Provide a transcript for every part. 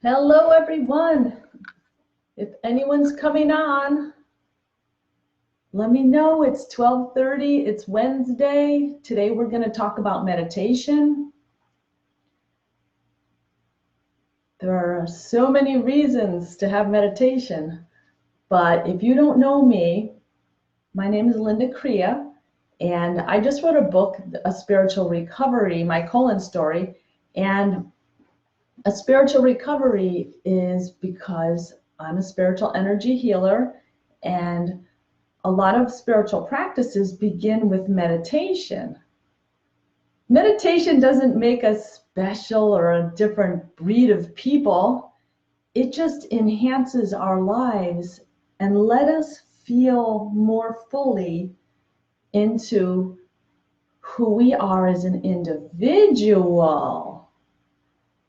Hello, everyone. If anyone's coming on, let me know. It's 12:30. It's Wednesday. Today we're going to talk about meditation. There are so many reasons to have meditation, but if you don't know me, my name is Linda Crea, and I just wrote a book, A Spiritual Recovery, my colon story, and a spiritual recovery is because I'm a spiritual energy healer, and a lot of spiritual practices begin with meditation. Meditation doesn't make us special or a different breed of people. It just enhances our lives and let us feel more fully into who we are as an individual.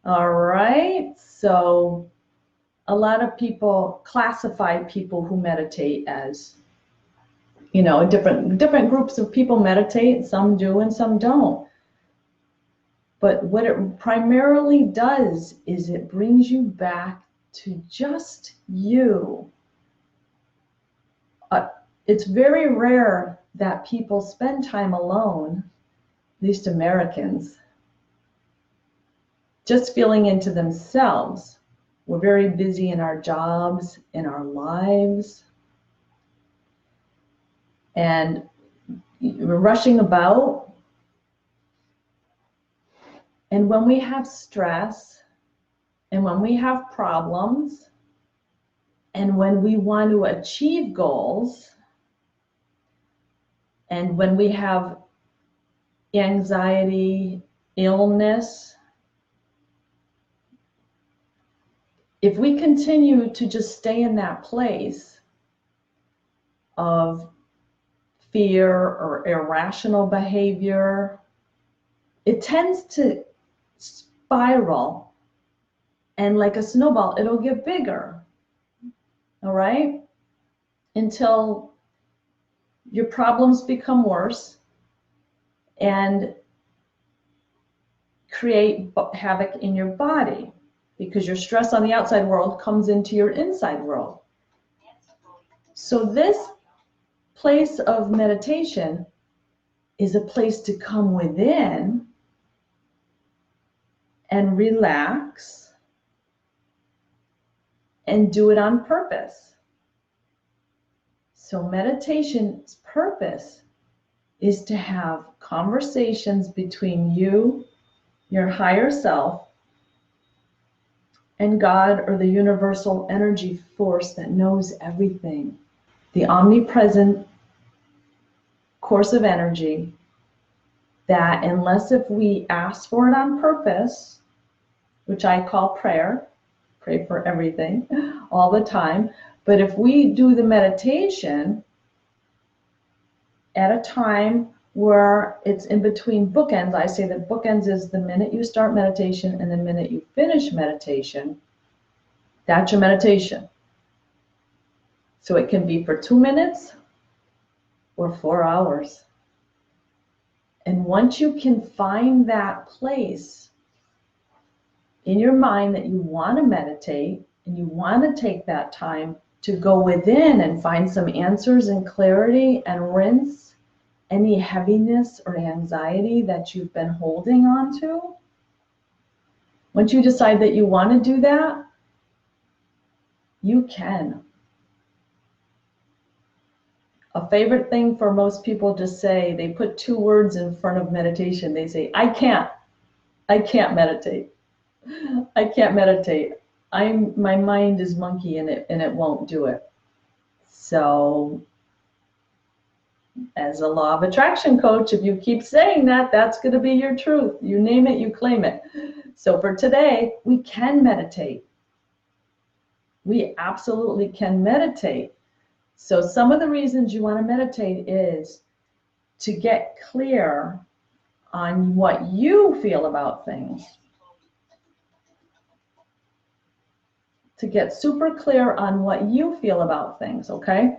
All right, so a lot of people classify people who meditate as, different groups of people meditate. Some do and some don't. But what it primarily does is it brings you back to just you. It's very rare that people spend time alone, at least Americans, just feeling into themselves. We're very busy in our jobs, in our lives, and we're rushing about. And when we have stress, and when we have problems, and when we want to achieve goals, and when we have anxiety, illness, if we continue to just stay in that place of fear or irrational behavior, it tends to spiral, and like a snowball, it'll get bigger, all right? Until your problems become worse and create havoc in your body, because your stress on the outside world comes into your inside world. So this place of meditation is a place to come within and relax and do it on purpose. So meditation's purpose is to have conversations between you, your higher self, and God, or the universal energy force that knows everything, the omnipresent course of energy that, unless if we ask for it on purpose, which I call prayer, pray for everything all the time, but if we do the meditation at a time where it's in between bookends, I say that bookends is the minute you start meditation and the minute you finish meditation. That's your meditation. So it can be for 2 minutes or 4 hours. And once you can find that place in your mind that you want to meditate and you want to take that time to go within and find some answers and clarity and rinse any heaviness or anxiety that you've been holding on to, once you decide that you want to do that, you can. A favorite thing for most people to say, they put 2 words in front of meditation. They say, I can't meditate. I can't meditate. My mind is monkey and it won't do it. So as a law of attraction coach, if you keep saying that, that's going to be your truth. You name it, you claim it. So for today, we can meditate. We absolutely can meditate. So some of the reasons you want to meditate is to get clear on what you feel about things. To get super clear on what you feel about things, okay?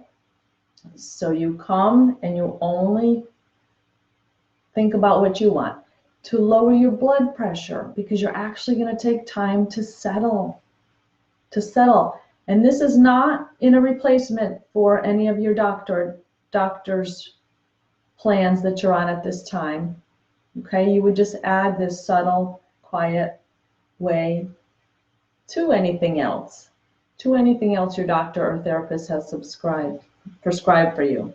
So you come and you only think about what you want. To lower your blood pressure, because you're actually going to take time to settle to settle. And this is not in a replacement for any of your doctor's plans that you're on at this time. Okay, you would just add this subtle, quiet way to anything else your doctor or therapist has prescribed for you.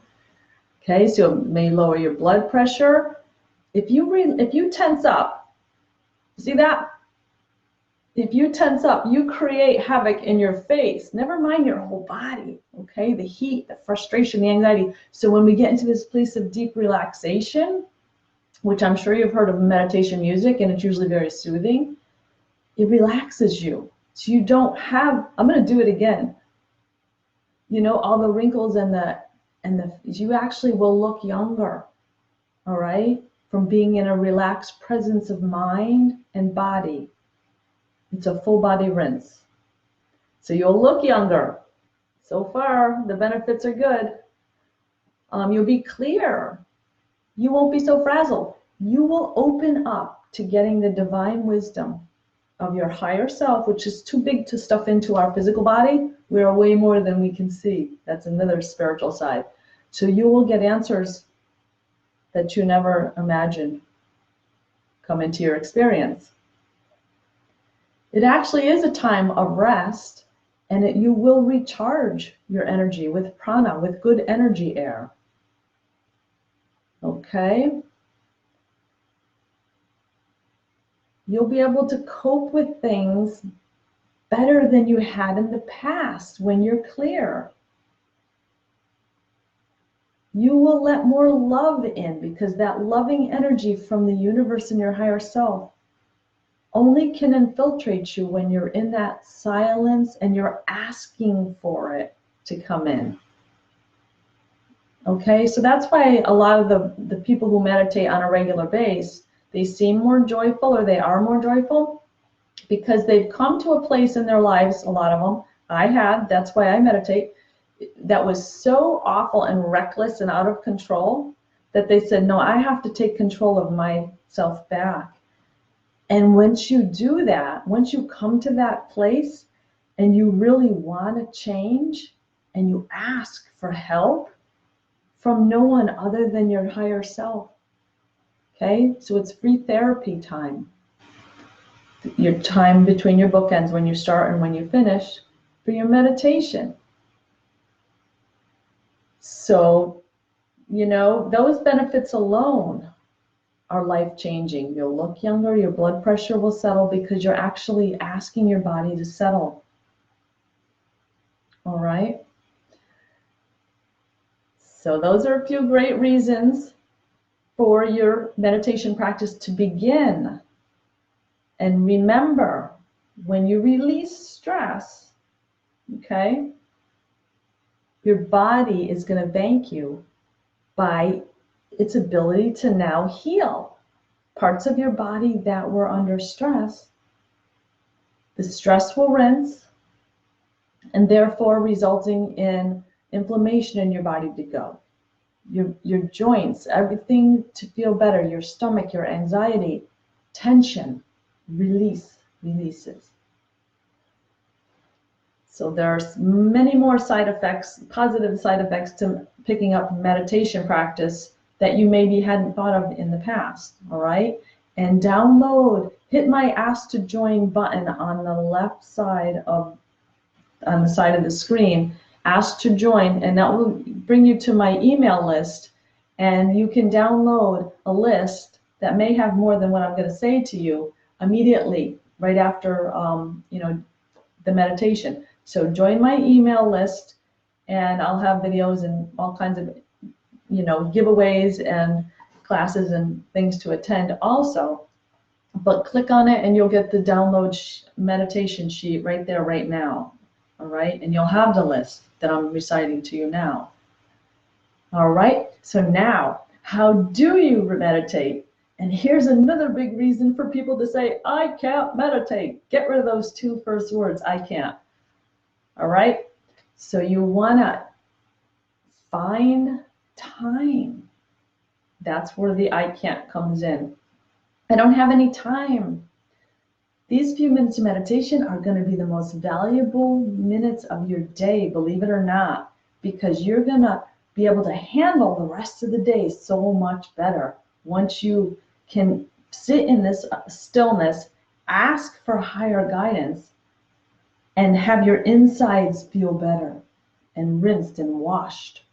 Okay, so it may lower your blood pressure. If you tense up, see that? If you tense up, you create havoc in your face, never mind your whole body, okay? The heat, the frustration, the anxiety. So when we get into this place of deep relaxation, which I'm sure you've heard of meditation music, and it's usually very soothing, it relaxes you. So you don't have, I'm going to do it again, you know, all the wrinkles you actually will look younger, all right? From being in a relaxed presence of mind and body. It's a full body rinse. So you'll look younger. So far, the benefits are good. You'll be clear. You won't be so frazzled. You will open up to getting the divine wisdom of your higher self, which is too big to stuff into our physical body. We are way more than we can see. That's another spiritual side. So you will get answers that you never imagined come into your experience. It actually is a time of rest, and you will recharge your energy with prana, with good energy air. Okay? You'll be able to cope with things better than you had in the past when you're clear. You will let more love in, because that loving energy from the universe and your higher self only can infiltrate you when you're in that silence and you're asking for it to come in. Okay, so that's why a lot of the people who meditate on a regular basis, they seem more joyful, or they are more joyful, because they've come to a place in their lives, a lot of them, I had, that's why I meditate, that was so awful and reckless and out of control that they said, no, I have to take control of myself back. And once you do that, once you come to that place and you really want to change and you ask for help from no one other than your higher self, okay? So it's free therapy time. Your time between your bookends, when you start and when you finish, for your meditation. So, you know, those benefits alone are life-changing. You'll look younger, your blood pressure will settle, because you're actually asking your body to settle. All right? So those are a few great reasons for your meditation practice to begin. And remember, when you release stress, okay, your body is going to thank you by its ability to now heal parts of your body that were under stress. The stress will rinse, and therefore resulting in inflammation in your body to go. Your joints, everything to feel better, your stomach, your anxiety, tension, releases. So there's many more side effects, positive side effects to picking up meditation practice that you maybe hadn't thought of in the past, all right? And hit my Ask to Join button on the left side on the side of the screen, Ask to Join, and that will bring you to my email list, and you can download a list that may have more than what I'm going to say to you immediately, right after the meditation. So join my email list, and I'll have videos and all kinds of giveaways and classes and things to attend also. But click on it and you'll get the download meditation sheet right there, right now. All right, and you'll have the list that I'm reciting to you now. All right, so now, how do you meditate? And here's another big reason for people to say, I can't meditate. Get rid of those two first words, I can't. All right, so you want to find time. That's where the I can't comes in. I don't have any time. These few minutes of meditation are going to be the most valuable minutes of your day, believe it or not, because you're going to be able to handle the rest of the day so much better once you can sit in this stillness, ask for higher guidance, and have your insides feel better and rinsed and washed.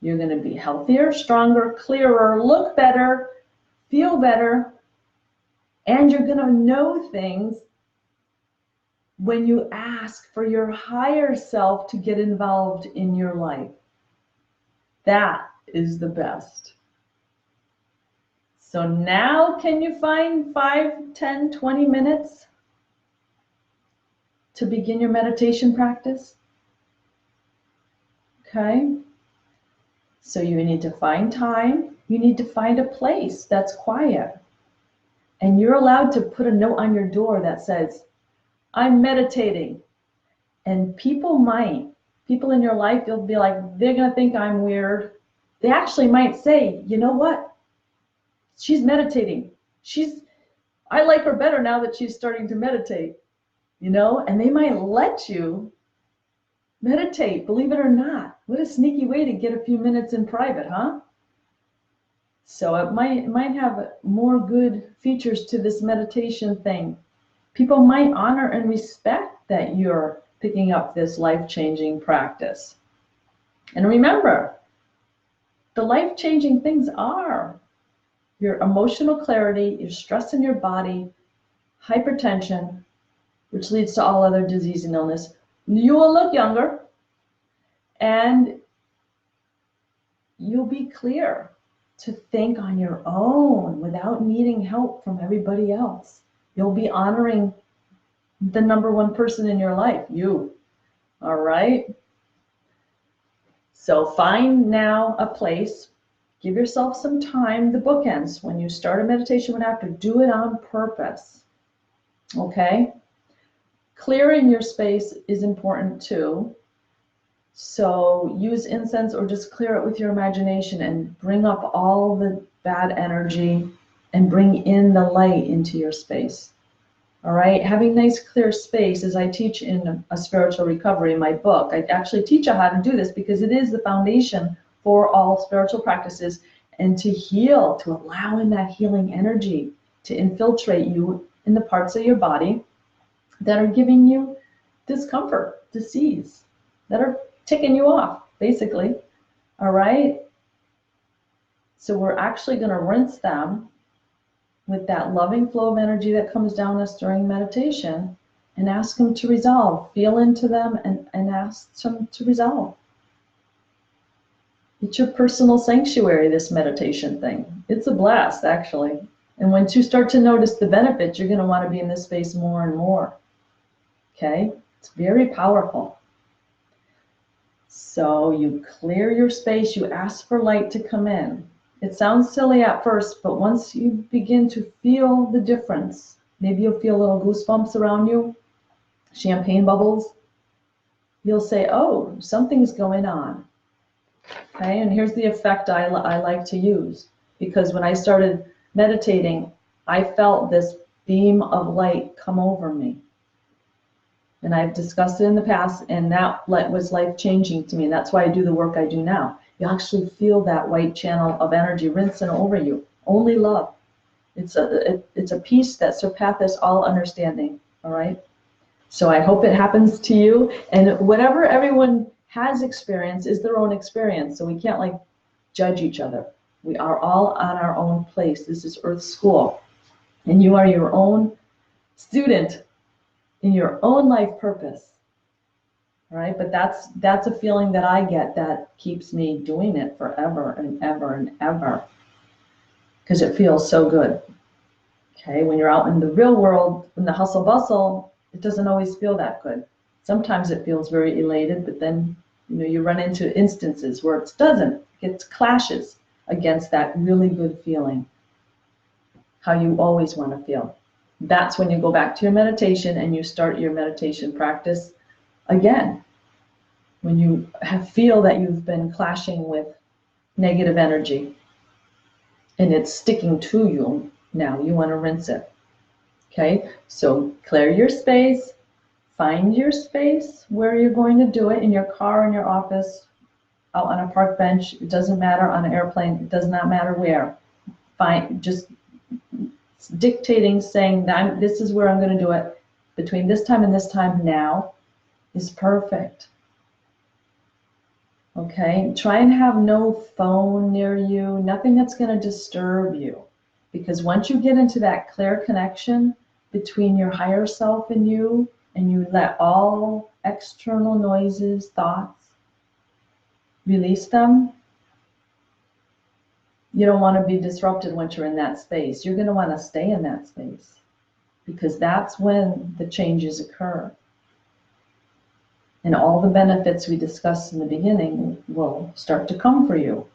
You're going to be healthier, stronger, clearer, look better, feel better, and you're going to know things when you ask for your higher self to get involved in your life. That is the best. So now can you find 5, 10, 20 minutes to begin your meditation practice? Okay. So you need to find time. You need to find a place that's quiet. And you're allowed to put a note on your door that says, I'm meditating. And people in your life, you'll be like, they're going to think I'm weird. They actually might say, you know what? She's meditating. I like her better now that she's starting to meditate, and they might let you meditate, believe it or not. What a sneaky way to get a few minutes in private, huh? So it might have more good features to this meditation thing. People might honor and respect that you're picking up this life-changing practice. And remember, the life-changing things are your emotional clarity, your stress in your body, hypertension, which leads to all other disease and illness. You will look younger, and you'll be clear to think on your own without needing help from everybody else. You'll be honoring the number one person in your life, you. All right? So find now a place. Give yourself some time, the bookends. When you start a meditation, one after, do it on purpose. Okay? Clearing your space is important too. So use incense or just clear it with your imagination and bring up all the bad energy and bring in the light into your space. All right, having nice clear space, as I teach in A Spiritual Recovery, my book, I actually teach you how to do this because it is the foundation for all spiritual practices, and to heal, to allow in that healing energy to infiltrate you in the parts of your body that are giving you discomfort, disease, that are ticking you off, basically. All right? So we're actually going to rinse them with that loving flow of energy that comes down us during meditation and ask them to resolve. Feel into them and ask them to resolve. It's your personal sanctuary, this meditation thing. It's a blast, actually. And once you start to notice the benefits, you're going to want to be in this space more and more. Okay? It's very powerful. So you clear your space, you ask for light to come in. It sounds silly at first, but once you begin to feel the difference, maybe you'll feel little goosebumps around you, champagne bubbles, you'll say, oh, something's going on. Okay, and here's the effect I like to use, because when I started meditating, I felt this beam of light come over me. And I've discussed it in the past, and that was life-changing to me. And that's why I do the work I do now. You actually feel that white channel of energy rinsing over you. Only love. It's a peace that surpasses all understanding. All right? So I hope it happens to you. And whatever everyone has experienced is their own experience. So we can't judge each other. We are all on our own place. This is Earth School. And you are your own student in your own life purpose. All right? But that's a feeling that I get that keeps me doing it forever and ever and ever, because it feels so good. Okay? When you're out in the real world, in the hustle bustle, it doesn't always feel that good. Sometimes it feels very elated, but then you run into instances where it doesn't. It clashes against that really good feeling, how you always want to feel. That's when you go back to your meditation and you start your meditation practice again. When you feel that you've been clashing with negative energy and it's sticking to you now, you want to rinse it. Okay, so clear your space, find your space where you're going to do it, in your car, in your office, out on a park bench. It doesn't matter, on an airplane. It does not matter where. Find, just dictating, saying that this is where I'm going to do it between this time and this time now is perfect. Okay, try and have no phone near you, nothing that's going to disturb you. Because once you get into that clear connection between your higher self and you let all external noises, thoughts, release them, you don't want to be disrupted once you're in that space. You're going to want to stay in that space because that's when the changes occur. And all the benefits we discussed in the beginning will start to come for you.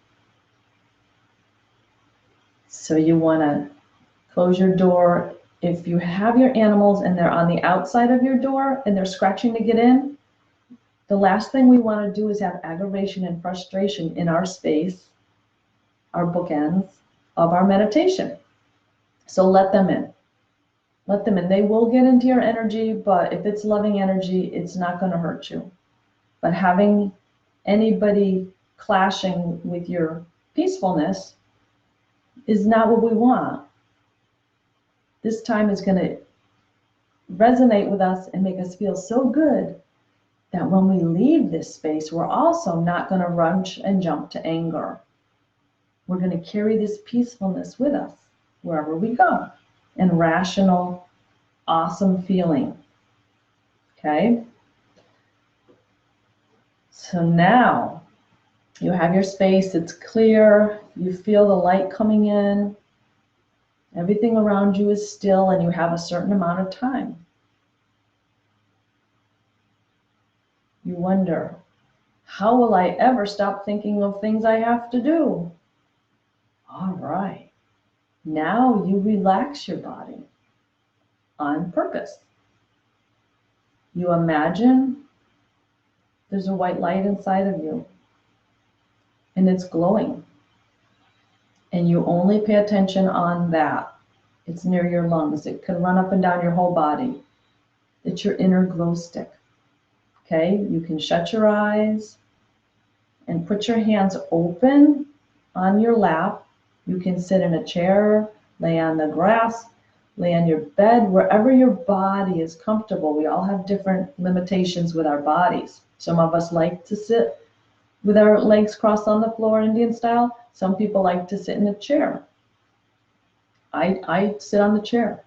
So you want to close your door. If you have your animals and they're on the outside of your door and they're scratching to get in, the last thing we want to do is have aggravation and frustration in our space, our bookends of our meditation. So let them in. Let them in. They will get into your energy, but if it's loving energy, it's not going to hurt you. But having anybody clashing with your peacefulness is not what we want. This time is going to resonate with us and make us feel so good that when we leave this space, we're also not going to rush and jump to anger. We're going to carry this peacefulness with us wherever we go, and rational, awesome feeling. Okay? So now you have your space, it's clear, you feel the light coming in, everything around you is still, and you have a certain amount of time. You wonder, how will I ever stop thinking of things I have to do? All right. Now you relax your body on purpose. You imagine there's a white light inside of you and it's glowing. And you only pay attention on that. It's near your lungs. It can run up and down your whole body. It's your inner glow stick. Okay, you can shut your eyes and put your hands open on your lap. You can sit in a chair, lay on the grass, lay on your bed, wherever your body is comfortable. We all have different limitations with our bodies. Some of us like to sit with our legs crossed on the floor, Indian style. Some people like to sit in a chair. I sit on the chair.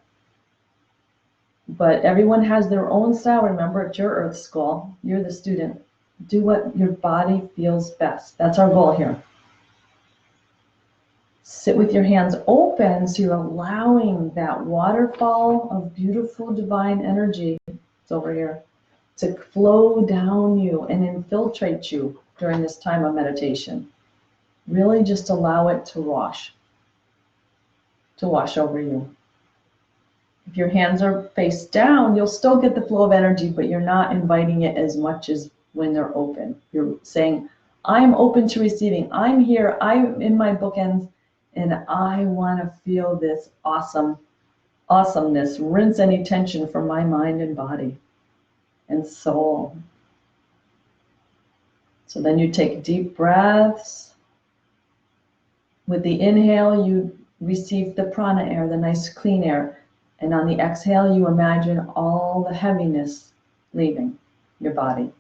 But everyone has their own style. Remember, it's your Earth School. You're the student. Do what your body feels best. That's our goal here. Sit with your hands open so you're allowing that waterfall of beautiful divine energy, it's over here, to flow down you and infiltrate you during this time of meditation. Really just allow it to wash over you. If your hands are face down, you'll still get the flow of energy, but you're not inviting it as much as when they're open. You're saying, I'm open to receiving. I'm here. I'm in my bookends, and I want to feel this awesomeness. Rinse any tension from my mind and body and soul. So then you take deep breaths. With the inhale, you receive the prana air, the nice clean air. And on the exhale, you imagine all the heaviness leaving your body.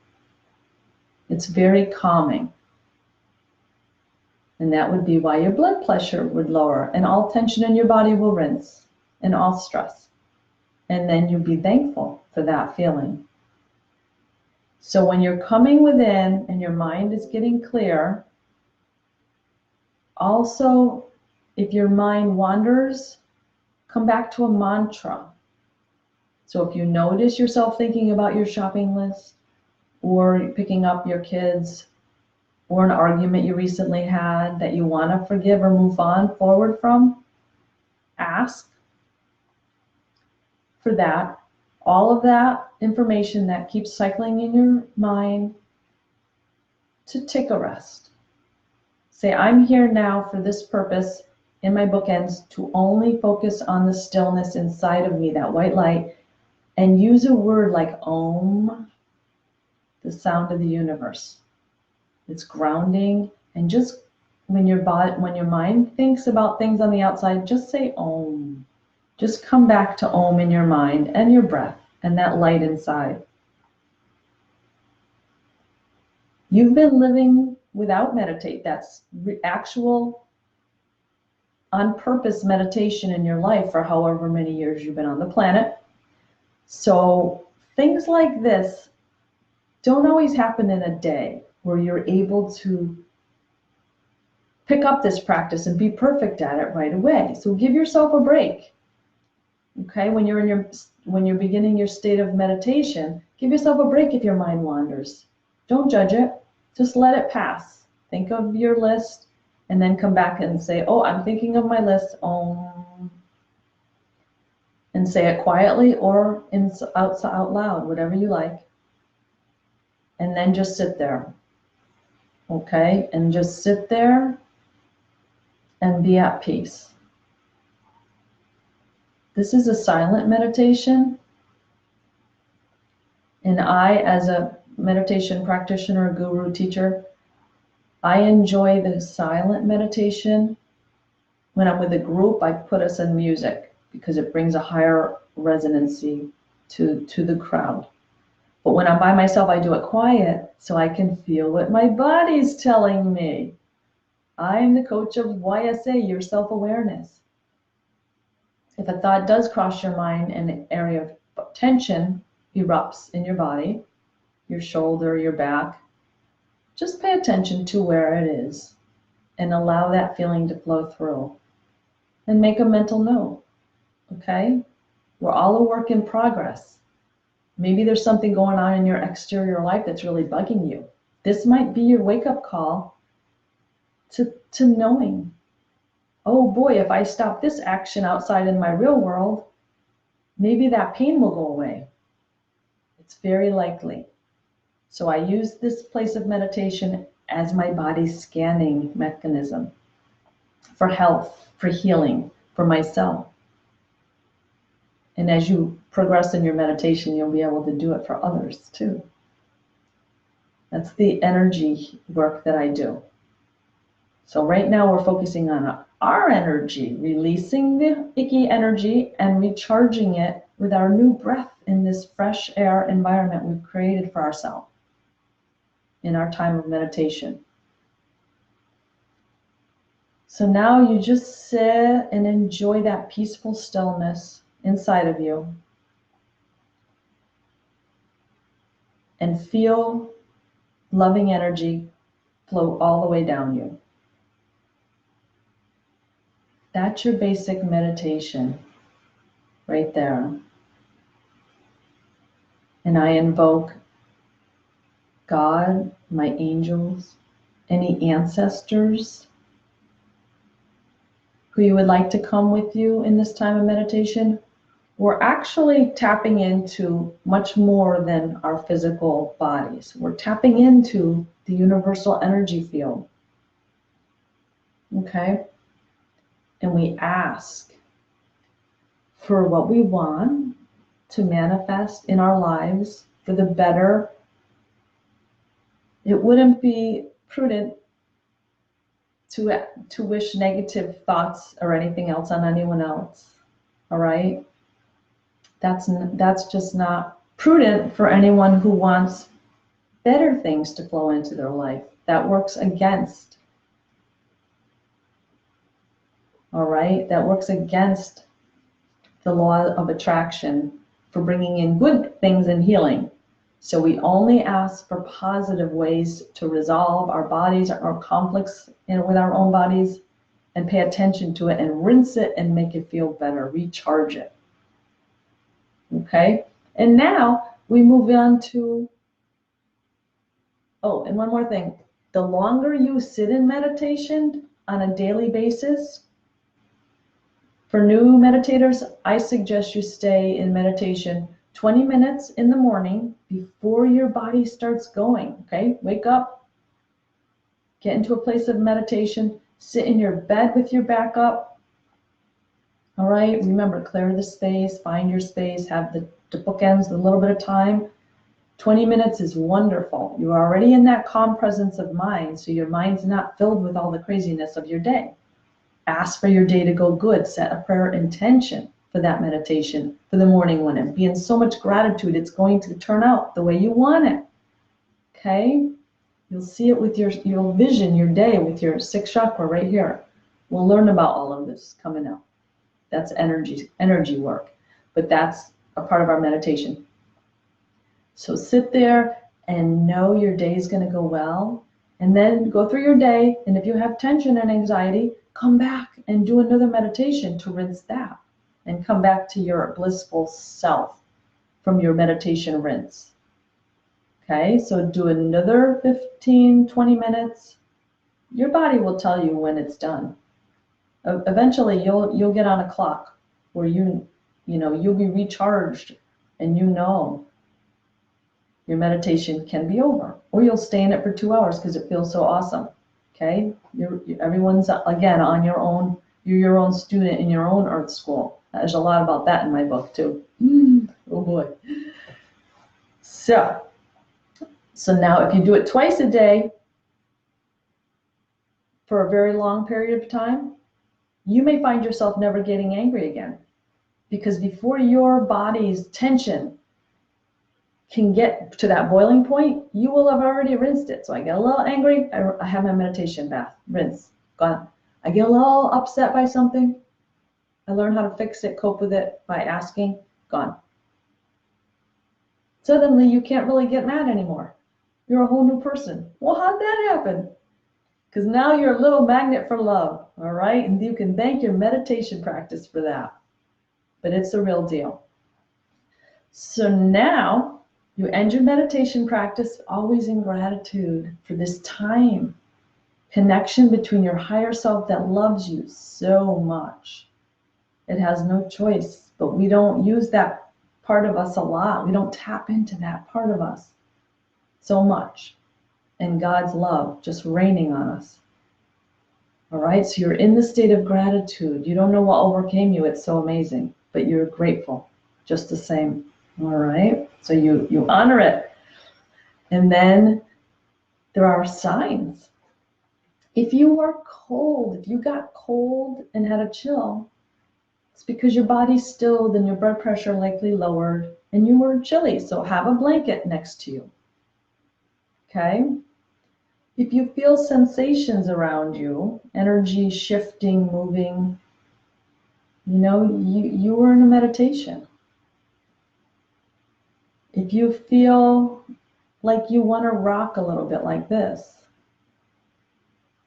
It's very calming. And that would be why your blood pressure would lower and all tension in your body will rinse and all stress. And then you'll be thankful for that feeling. So when you're coming within and your mind is getting clear, also, if your mind wanders, come back to a mantra. So if you notice yourself thinking about your shopping list or picking up your kids or an argument you recently had that you want to forgive or move on forward from, ask for that. All of that information that keeps cycling in your mind to take a rest. Say, I'm here now for this purpose, in my bookends to only focus on the stillness inside of me, that white light, and use a word like Om, the sound of the universe. It's grounding, and just when your mind thinks about things on the outside, just say Om. Just come back to Om in your mind and your breath and that light inside. You've been living without meditate. That's actual on purpose meditation in your life for however many years you've been on the planet. So things like this don't always happen in a day where you're able to pick up this practice and be perfect at it right away. So give yourself a break. Okay, when you're beginning your state of meditation, give yourself a break if your mind wanders. Don't judge it. Just let it pass. Think of your list and then come back and say, oh, I'm thinking of my list. And say it quietly or out loud, whatever you like. And then just sit there. Okay, and just sit there and be at peace. This is a silent meditation. And I, as a meditation practitioner, guru, teacher, I enjoy the silent meditation. When I'm with a group, I put us in music because it brings a higher resonancy to the crowd. But when I'm by myself, I do it quiet so I can feel what my body's telling me. I'm the coach of YSA, your self-awareness. If a thought does cross your mind and an area of tension erupts in your body, your shoulder, your back, just pay attention to where it is and allow that feeling to flow through. And make a mental note, okay? We're all a work in progress. Maybe there's something going on in your exterior life that's really bugging you. This might be your wake-up call to knowing, oh boy, if I stop this action outside in my real world, maybe that pain will go away. It's very likely. So I use this place of meditation as my body's scanning mechanism for health, for healing, for myself. And as you progress in your meditation, you'll be able to do it for others too. That's the energy work that I do. So right now we're focusing on our energy, releasing the icky energy and recharging it with our new breath in this fresh air environment we've created for ourselves in our time of meditation. So now you just sit and enjoy that peaceful stillness inside of you and feel loving energy flow all the way down you. That's your basic meditation right there. And I invoke God, my angels, any ancestors who you would like to come with you in this time of meditation. We're actually tapping into much more than our physical bodies. We're tapping into the universal energy field. Okay? And we ask for what we want to manifest in our lives for the better. It wouldn't be prudent to wish negative thoughts or anything else on anyone else. All right? That's just not prudent for anyone who wants better things to flow into their life. That works against. All right? That works against the law of attraction for bringing in good things and healing. So we only ask for positive ways to resolve our bodies, our conflicts with our own bodies, and pay attention to it and rinse it and make it feel better, recharge it. Okay? And now we move on to, oh, and one more thing. The longer you sit in meditation on a daily basis, for new meditators, I suggest you stay in meditation 20 minutes in the morning before your body starts going, okay? Wake up, get into a place of meditation, sit in your bed with your back up, All right, remember, clear the space, find your space, have the bookends, a little bit of time. 20 minutes is wonderful. You're already in that calm presence of mind, so your mind's not filled with all the craziness of your day. Ask for your day to go good. Set a prayer intention for that meditation, for the morning one, and be in so much gratitude it's going to turn out the way you want it. Okay? You'll see it with you'll vision your day with your sixth chakra right here. We'll learn about all of this coming up. That's energy work, but that's a part of our meditation. So sit there and know your day is going to go well, and then go through your day, and if you have tension and anxiety, come back and do another meditation to rinse that, and come back to your blissful self from your meditation rinse. Okay, so do another 15, 20 minutes. Your body will tell you when it's done. Eventually, you'll get on a clock where you'll be recharged, and your meditation can be over, or you'll stay in it for 2 hours because it feels so awesome. Okay, everyone's again on your own. You're your own student in your own earth school. There's a lot about that in my book too. Oh boy. So now if you do it twice a day for a very long period of time, you may find yourself never getting angry again, because before your body's tension can get to that boiling point, you will have already rinsed it. So I get a little angry, I have my meditation bath, rinse, gone. I get a little upset by something, I learn how to fix it, cope with it by asking, gone. Suddenly you can't really get mad anymore. You're a whole new person. Well, how'd that happen? Because now you're a little magnet for love, all right? And you can thank your meditation practice for that. But it's the real deal. So now you end your meditation practice always in gratitude for this time. Connection between your higher self that loves you so much. It has no choice, but we don't use that part of us a lot. We don't tap into that part of us so much. And God's love just raining on us. All right, so you're in the state of gratitude. You don't know what overcame you. It's so amazing, but you're grateful just the same. All right, so you honor it. And then there are signs. If you are cold, if you got cold and had a chill, it's because your body's stilled and your blood pressure likely lowered and you were chilly. So have a blanket next to you. Okay? If you feel sensations around you, energy shifting, moving, you were in a meditation. If you feel like you want to rock a little bit like this,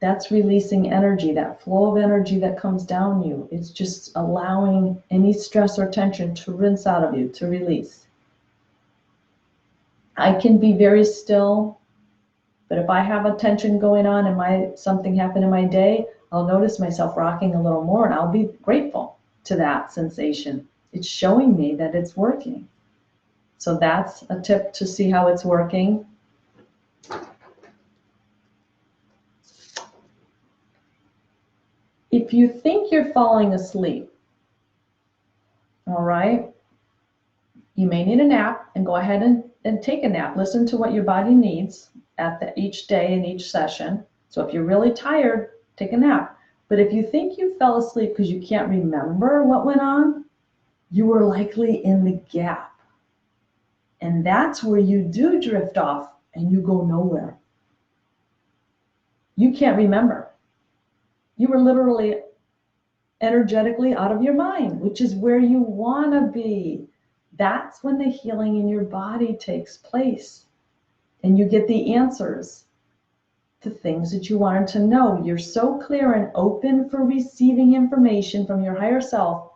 that's releasing energy, that flow of energy that comes down you. It's just allowing any stress or tension to rinse out of you, to release. I can be very still, but if I have a tension going on and something happened in my day, I'll notice myself rocking a little more, and I'll be grateful to that sensation. It's showing me that it's working. So that's a tip to see how it's working. If you think you're falling asleep, all right, you may need a nap, and go ahead and take a nap. Listen to what your body needs each day and each session. So if you're really tired, take a nap. But if you think you fell asleep because you can't remember what went on, you were likely in the gap. And that's where you do drift off and you go nowhere. You can't remember. You were literally energetically out of your mind, which is where you want to be. That's when the healing in your body takes place. And you get the answers to things that you wanted to know. You're so clear and open for receiving information from your higher self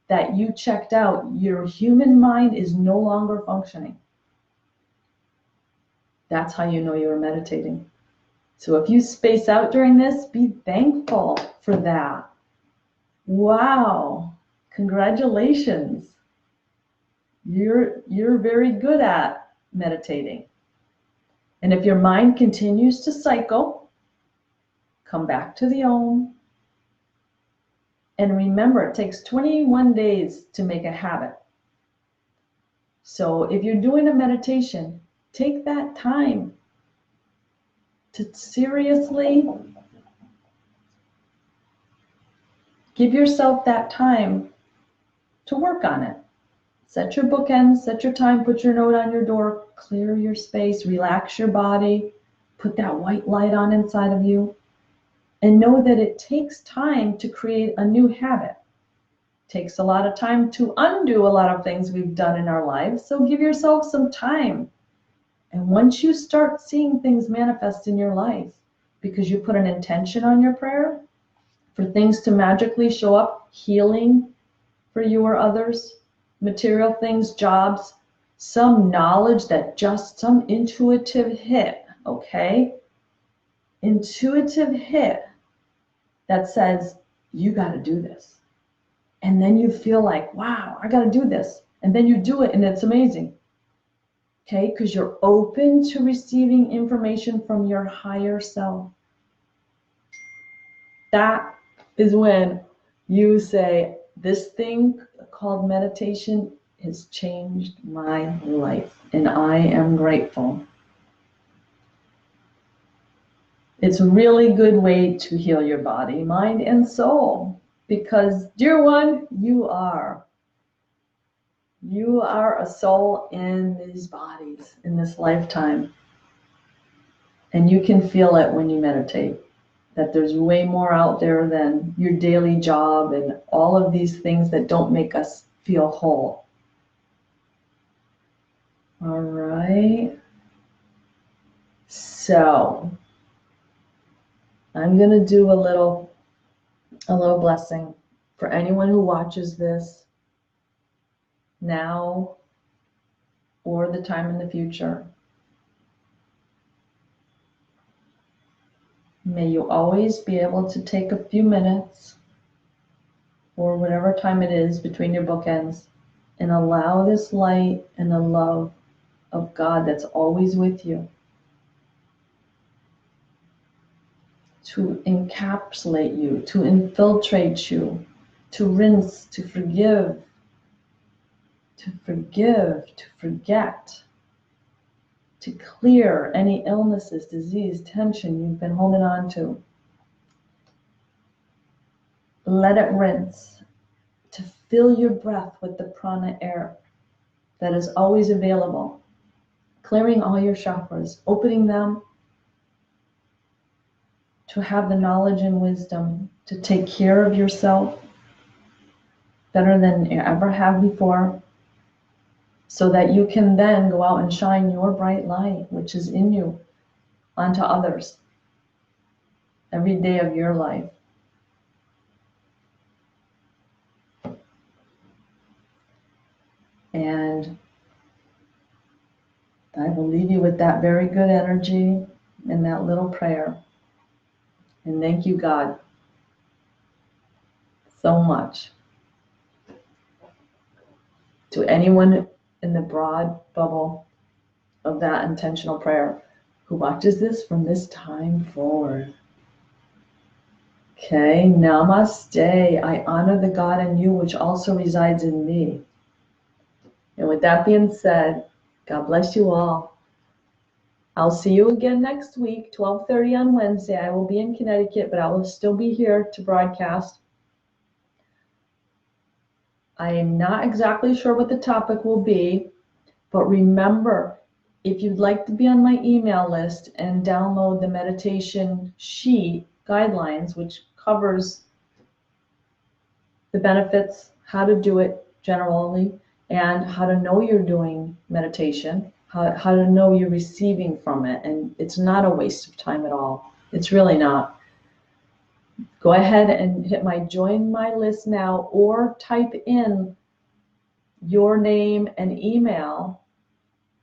that you checked out. Your human mind is no longer functioning. That's how you know you were meditating. So if you space out during this, be thankful for that. Wow, congratulations. You're very good at meditating. And if your mind continues to cycle, come back to the Om And remember, it takes 21 days to make a habit. So if you're doing a meditation, take that time to seriously give yourself that time to work on it. Set your bookends, set your time, put your note on your door, clear your space, relax your body, put that white light on inside of you, and know that it takes time to create a new habit. It takes a lot of time to undo a lot of things we've done in our lives, so give yourself some time. And once you start seeing things manifest in your life, because you put an intention on your prayer for things to magically show up, healing for you or others, material things, jobs, some knowledge that just some intuitive hit, okay? Intuitive hit that says, you got to do this. And then you feel like, wow, I got to do this. And then you do it and it's amazing. Okay? Because you're open to receiving information from your higher self. That is when you say, this thing called meditation has changed my life, and I am grateful. It's a really good way to heal your body, mind, and soul, because, dear one, you are a soul in these bodies, in this lifetime. And you can feel it when you meditate, that there's way more out there than your daily job and all of these things that don't make us feel whole. All right. So I'm going to do a little blessing for anyone who watches this now or the time in the future. May you always be able to take a few minutes or whatever time it is between your bookends and allow this light and the love of God that's always with you to encapsulate you, to infiltrate you, to rinse, to forgive, to forget, to clear any illnesses, disease, tension you've been holding on to. Let it rinse, to fill your breath with the prana air that is always available, clearing all your chakras, opening them to have the knowledge and wisdom to take care of yourself better than you ever have before, so that you can then go out and shine your bright light, which is in you, onto others every day of your life. And I will leave you with that very good energy and that little prayer. And thank you, God, so much. To anyone in the broad bubble of that intentional prayer who watches this from this time forward. Okay, namaste. I honor the God in you which also resides in me. And with that being said, God bless you all. I'll see you again next week, 12:30 on Wednesday. I will be in Connecticut, but I will still be here to broadcast. I am not exactly sure what the topic will be, but remember, if you'd like to be on my email list and download the meditation sheet guidelines, which covers the benefits, how to do it generally, and how to know you're doing meditation, how to know you're receiving from it, and it's not a waste of time at all. It's really not. Go ahead and hit my join my list now, or type in your name and email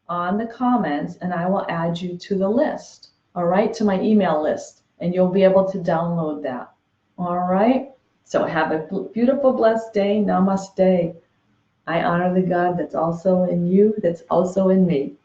on the comments and I will add you to the list, all right, to my email list, and you'll be able to download that, all right? So have a beautiful, blessed day. Namaste. I honor the God that's also in you, that's also in me.